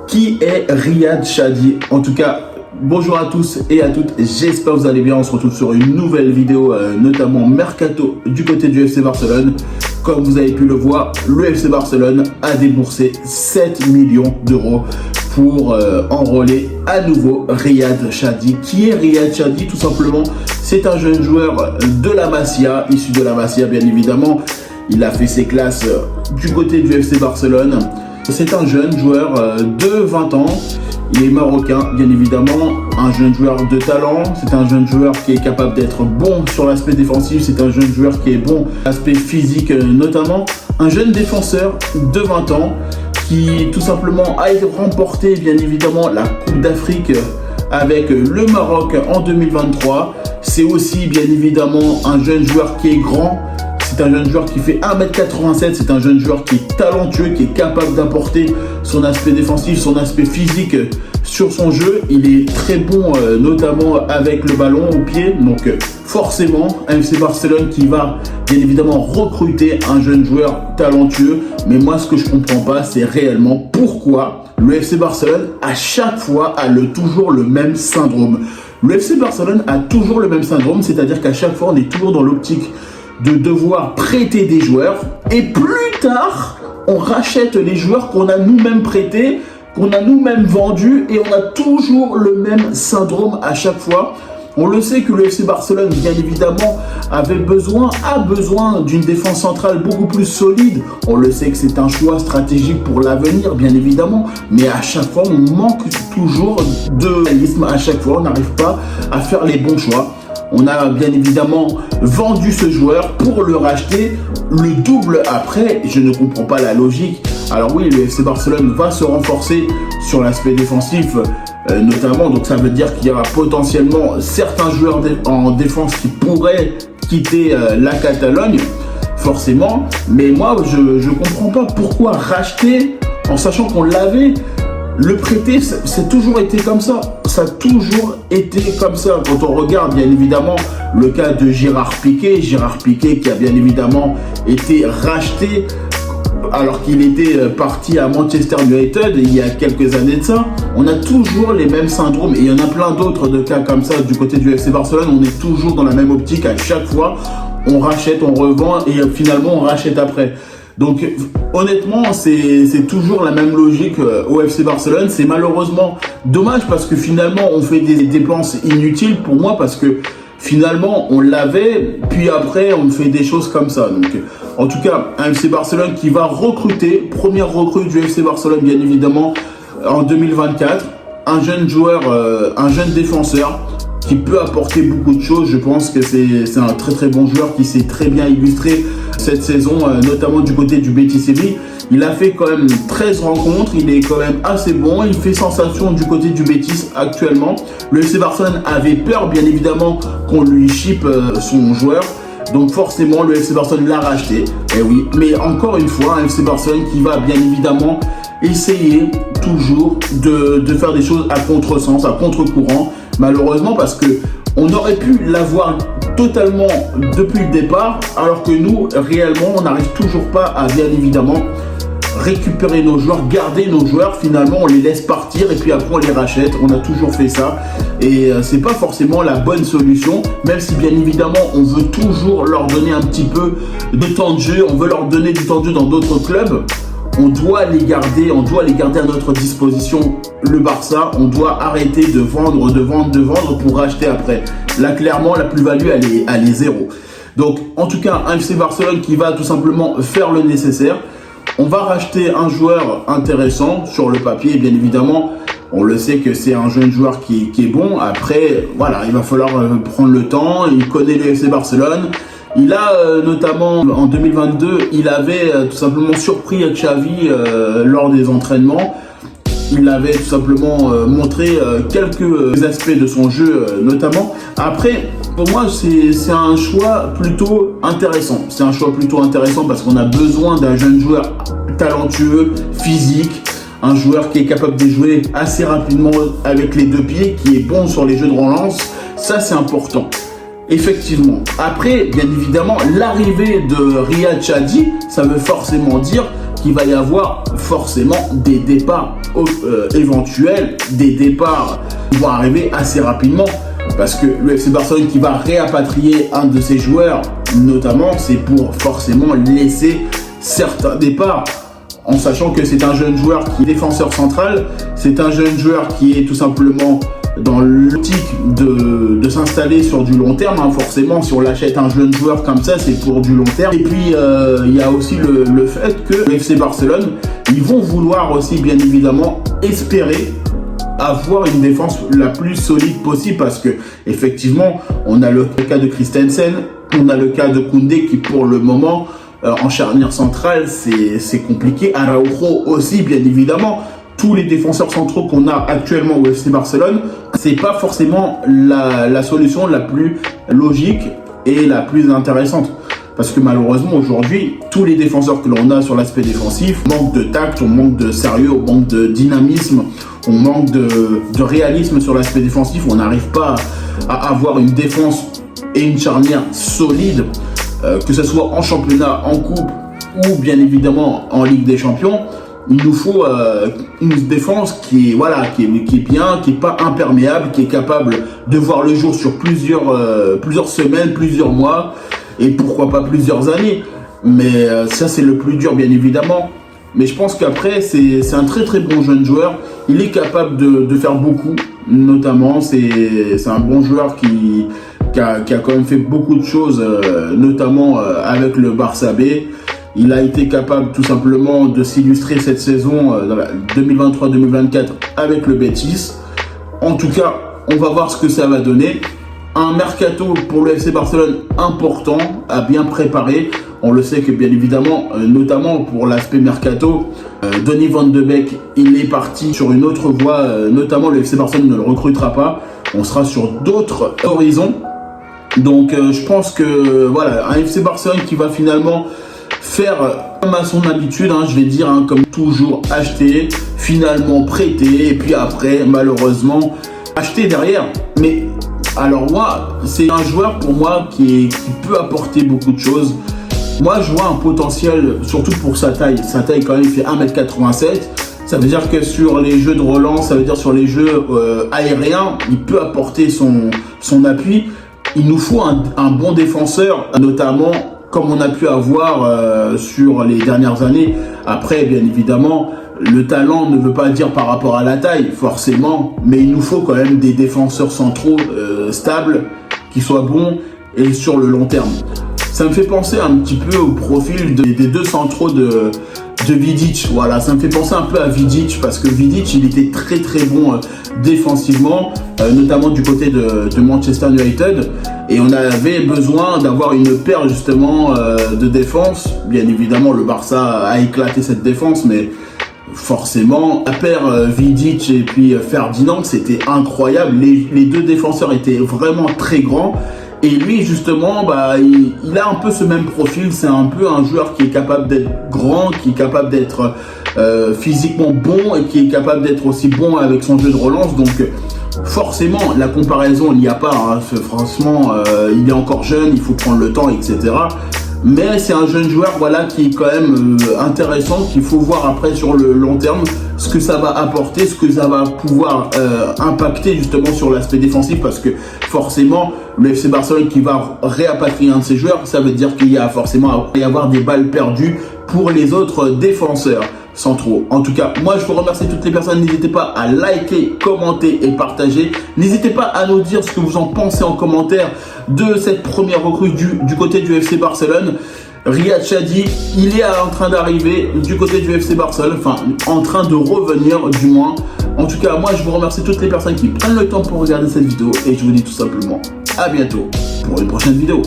Qui est Riyad Chadi? En tout cas, bonjour à tous et à toutes, j'espère que vous allez bien. On se retrouve sur une nouvelle vidéo, notamment Mercato du côté du FC Barcelone. Comme vous avez pu le voir, le FC Barcelone a déboursé 7 millions d'euros pour enrôler à nouveau Riyad Chadi. Qui est Riyad Chadi? Tout simplement, c'est un jeune joueur de la Masia, issu de la Masia bien évidemment. Il a fait ses classes du côté du FC Barcelone. C'est un jeune joueur de 20 ans. Il est marocain, bien évidemment, un jeune joueur de talent. C'est un jeune joueur qui est capable d'être bon sur l'aspect défensif. C'est un jeune joueur qui est bon l'aspect physique notamment. Un jeune défenseur de 20 ans qui tout simplement a remporté bien évidemment la Coupe d'Afrique avec le Maroc en 2023. C'est aussi bien évidemment un jeune joueur qui est grand. C'est un jeune joueur qui fait 1m87, c'est un jeune joueur qui est talentueux, qui est capable d'apporter son aspect défensif, son aspect physique sur son jeu. Il est très bon notamment avec le ballon au pied. Donc forcément, un FC Barcelone qui va bien évidemment recruter un jeune joueur talentueux. Mais moi, ce que je ne comprends pas, c'est réellement pourquoi le FC Barcelone, à chaque fois, a toujours le même syndrome. Le FC Barcelone a toujours le même syndrome, c'est-à-dire qu'à chaque fois, on est toujours dans l'optique de devoir prêter des joueurs et plus tard on rachète les joueurs qu'on a nous-mêmes prêtés, qu'on a nous-mêmes vendus, et on a toujours le même syndrome à chaque fois. On le sait que le FC Barcelone, bien évidemment, a besoin d'une défense centrale beaucoup plus solide. On le sait que c'est un choix stratégique pour l'avenir, bien évidemment. Mais à chaque fois, on manque toujours de réalisme. À chaque fois, on n'arrive pas à faire les bons choix. On a bien évidemment vendu ce joueur pour le racheter le double après. Je ne comprends pas la logique. Alors oui, le FC Barcelone va se renforcer sur l'aspect défensif notamment. Donc ça veut dire qu'il y aura potentiellement certains joueurs en défense qui pourraient quitter la Catalogne, forcément. Mais moi, je ne comprends pas pourquoi racheter en sachant qu'on l'avait. Le prêter, c'est toujours été comme ça. Ça a toujours été comme ça. Quand on regarde, bien évidemment, le cas de Gérard Piqué qui a bien évidemment été racheté alors qu'il était parti à Manchester United il y a quelques années de ça. On a toujours les mêmes syndromes et il y en a plein d'autres de cas comme ça du côté du FC Barcelone. On est toujours dans la même optique à chaque fois. On rachète, on revend et finalement on rachète après. Donc honnêtement, c'est toujours la même logique au FC Barcelone. C'est malheureusement dommage parce que finalement, on fait des dépenses inutiles pour moi parce que finalement, on l'avait, puis après, on fait des choses comme ça. Donc en tout cas, un FC Barcelone qui va recruter, première recrue du FC Barcelone bien évidemment, en 2024. Un jeune joueur, un jeune défenseur qui peut apporter beaucoup de choses. Je pense que c'est un très très bon joueur qui s'est très bien illustré cette saison, notamment du côté du Betis Séville. Il a fait quand même 13 rencontres, il est quand même assez bon, il fait sensation du côté du Betis actuellement. Le FC Barcelone avait peur bien évidemment qu'on lui chippe son joueur, donc forcément le FC Barcelone l'a racheté, et oui. Mais encore une fois, un FC Barcelone qui va bien évidemment essayer toujours de faire des choses à contresens, à contre-courant, malheureusement, parce que on aurait pu l'avoir totalement depuis le départ, alors que nous, réellement, on n'arrive toujours pas à bien évidemment récupérer nos joueurs, garder nos joueurs. Finalement, on les laisse partir et puis après on les rachète. On a toujours fait ça et c'est pas forcément la bonne solution, même si bien évidemment on veut toujours leur donner un petit peu de temps de jeu, on veut leur donner du temps de jeu dans d'autres clubs. On doit les garder à notre disposition. Le Barça, on doit arrêter de vendre pour racheter après. Là, clairement, la plus-value, elle est zéro. Donc, en tout cas, un FC Barcelone qui va tout simplement faire le nécessaire. On va racheter un joueur intéressant sur le papier, bien évidemment. On le sait que c'est un jeune joueur qui est bon. Après, voilà, il va falloir prendre le temps. Il connaît le FC Barcelone. Il a notamment en 2022, il avait tout simplement surpris Xavi lors des entraînements. Il avait tout simplement montré quelques aspects de son jeu notamment. Après, pour moi, c'est un choix plutôt intéressant. C'est un choix plutôt intéressant parce qu'on a besoin d'un jeune joueur talentueux, physique, un joueur qui est capable de jouer assez rapidement avec les deux pieds, qui est bon sur les jeux de relance. Ça, c'est important. Effectivement. Après, bien évidemment, l'arrivée de Riyad Chadi, ça veut forcément dire qu'il va y avoir forcément des départs éventuels, des départs qui vont arriver assez rapidement. Parce que le FC Barcelone qui va réapatrier un de ses joueurs, notamment, c'est pour forcément laisser certains départs. En sachant que c'est un jeune joueur qui est défenseur central, c'est un jeune joueur qui est tout simplement dans l'optique de s'installer sur du long terme. Forcément, si on l'achète un jeune joueur comme ça, c'est pour du long terme. Et puis, il y a aussi le fait que le FC Barcelone, ils vont vouloir aussi, bien évidemment, espérer avoir une défense la plus solide possible, parce que effectivement, on a le cas de Christensen, on a le cas de Koundé qui, pour le moment, en charnière centrale, c'est compliqué. Araujo aussi, bien évidemment. Tous les défenseurs centraux qu'on a actuellement au FC Barcelone, c'est pas forcément la solution la plus logique et la plus intéressante. Parce que malheureusement, aujourd'hui, tous les défenseurs que l'on a sur l'aspect défensif manquent de tact, on manque de sérieux, on manque de dynamisme, on manque de réalisme sur l'aspect défensif. On n'arrive pas à avoir une défense et une charnière solide, que ce soit en championnat, en coupe ou bien évidemment en Ligue des Champions. Il nous faut une défense qui est bien, qui est pas imperméable, qui est capable de voir le jour sur plusieurs semaines, plusieurs mois et pourquoi pas plusieurs années. Mais ça, c'est le plus dur, bien évidemment. Mais je pense qu'après, c'est un très très bon jeune joueur. Il est capable de faire beaucoup, notamment. C'est un bon joueur qui a quand même fait beaucoup de choses, notamment avec le Barça B. Il a été capable tout simplement de s'illustrer cette saison 2023-2024 avec le Betis. En tout cas, on va voir ce que ça va donner. Un mercato pour le FC Barcelone important à bien préparer. On le sait que bien évidemment, notamment pour l'aspect mercato, Donny van de Beek, il est parti sur une autre voie. Notamment, le FC Barcelone ne le recrutera pas. On sera sur d'autres horizons. Donc, je pense que voilà, un FC Barcelone qui va finalement faire comme à son habitude, je vais dire, comme toujours, acheter, finalement prêter, et puis après, malheureusement, acheter derrière. Mais alors moi, c'est un joueur pour moi qui peut apporter beaucoup de choses. Moi, je vois un potentiel, surtout pour sa taille. Sa taille, quand même, il fait 1m87. Ça veut dire que sur les jeux de relance, ça veut dire sur les jeux aériens, il peut apporter son appui. Il nous faut un bon défenseur, notamment comme on a pu avoir sur les dernières années. Après, bien évidemment, le talent ne veut pas dire par rapport à la taille, forcément, mais il nous faut quand même des défenseurs centraux stables, qui soient bons et sur le long terme. Ça me fait penser un petit peu au profil des deux centraux de Vidic. Voilà, ça me fait penser un peu à Vidic, parce que Vidic, il était très très bon défensivement, notamment du côté de Manchester United, et on avait besoin d'avoir une paire justement de défense. Bien évidemment, le Barça a éclaté cette défense, mais forcément, la paire Vidic et puis Ferdinand, c'était incroyable. Les deux défenseurs étaient vraiment très grands. Et lui, justement, il a un peu ce même profil. C'est un peu un joueur qui est capable d'être grand, qui est capable d'être physiquement bon et qui est capable d'être aussi bon avec son jeu de relance. Donc, forcément, la comparaison, il n'y a pas. Franchement, il est encore jeune, il faut prendre le temps, etc. Mais c'est un jeune joueur, voilà, qui est quand même intéressant, qu'il faut voir après sur le long terme ce que ça va apporter, ce que ça va pouvoir impacter justement sur l'aspect défensif, parce que forcément le FC Barcelone qui va réapatrier un de ses joueurs, ça veut dire qu'il y a forcément à y avoir des balles perdues pour les autres défenseurs centraux. En tout cas, moi je vous remercie toutes les personnes. N'hésitez pas à liker, commenter et partager. N'hésitez pas à nous dire ce que vous en pensez en commentaire de cette première recrue du côté du FC Barcelone. Riyad Chadi, il est en train d'arriver du côté du FC Barcelone, enfin en train de revenir du moins. En tout cas, moi je vous remercie toutes les personnes qui prennent le temps pour regarder cette vidéo, et je vous dis tout simplement à bientôt pour une prochaine vidéo.